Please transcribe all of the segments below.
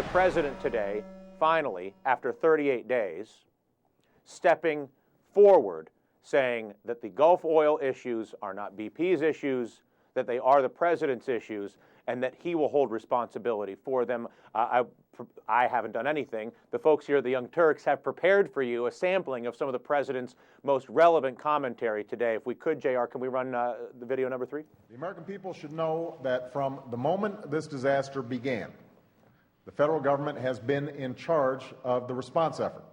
the president today, finally, after 38 days, stepping forward, saying that the Gulf oil issues are not BP's issues, that they are the president's issues, and that he will hold responsibility for them. I haven't done anything. The folks here at the Young Turks have prepared for you a sampling of some of the president's most relevant commentary today. If we could, JR, can we run the video number 3? The American people should know that from the moment this disaster began, the federal government has been in charge of the response effort.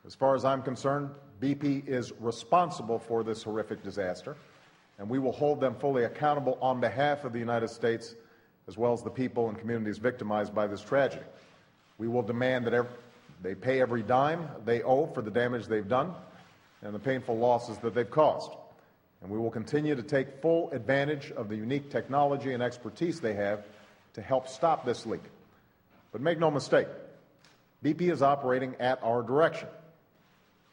As far as I'm concerned, BP is responsible for this horrific disaster, and we will hold them fully accountable on behalf of the United States as well as the people and communities victimized by this tragedy. We will demand that they pay every dime they owe for the damage they've done and the painful losses that they've caused. And we will continue to take full advantage of the unique technology and expertise they have to help stop this leak. But make no mistake, BP is operating at our direction.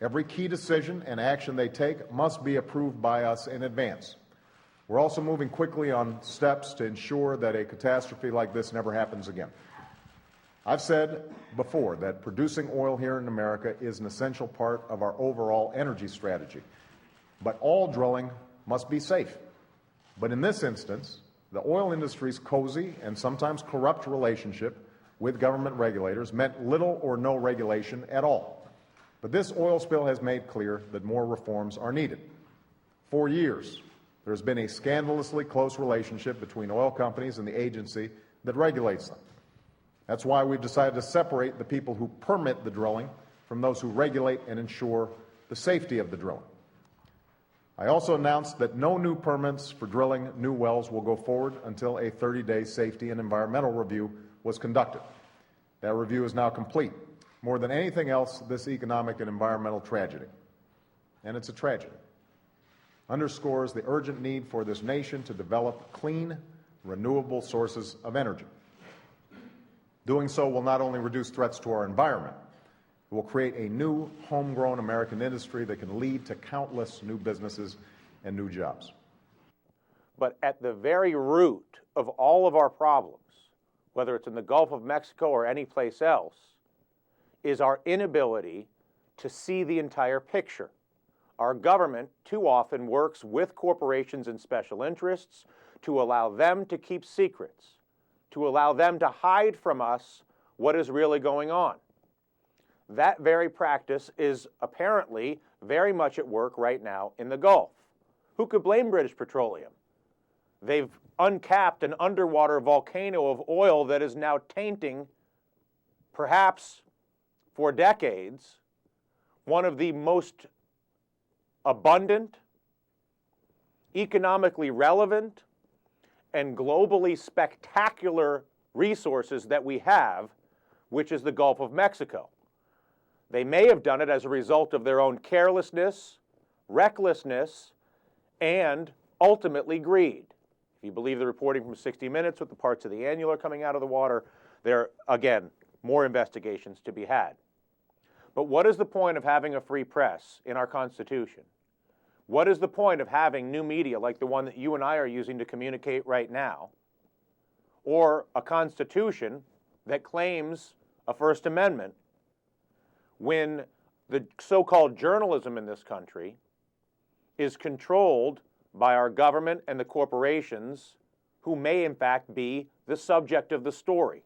Every key decision and action they take must be approved by us in advance. We're also moving quickly on steps to ensure that a catastrophe like this never happens again. I've said before that producing oil here in America is an essential part of our overall energy strategy. But all drilling must be safe. But in this instance, the oil industry's cozy and sometimes corrupt relationship with government regulators meant little or no regulation at all. But this oil spill has made clear that more reforms are needed. For years, there's been a scandalously close relationship between oil companies and the agency that regulates them. That's why we've decided to separate the people who permit the drilling from those who regulate and ensure the safety of the drilling. I also announced that no new permits for drilling new wells will go forward until a 30-day safety and environmental review was conducted. That review is now complete. More than anything else, this economic and environmental tragedy, and it's a tragedy, underscores the urgent need for this nation to develop clean, renewable sources of energy. Doing so will not only reduce threats to our environment, it will create a new, homegrown American industry that can lead to countless new businesses and new jobs. But at the very root of all of our problems, whether it's in the Gulf of Mexico or any place else, is our inability to see the entire picture. Our government too often works with corporations and special interests to allow them to keep secrets, to allow them to hide from us what is really going on. That very practice is apparently very much at work right now in the Gulf. Who could blame British Petroleum? They've uncapped an underwater volcano of oil that is now tainting, perhaps for decades, one of the most abundant, economically relevant, and globally spectacular resources that we have, which is the Gulf of Mexico. They may have done it as a result of their own carelessness, recklessness, and ultimately greed. If you believe the reporting from 60 Minutes with the parts of the annular coming out of the water, there are, again, more investigations to be had. But what is the point of having a free press in our Constitution? What is the point of having new media like the one that you and I are using to communicate right now? Or a Constitution that claims a First Amendment when the so-called journalism in this country is controlled by our government and the corporations who may in fact be the subject of the story?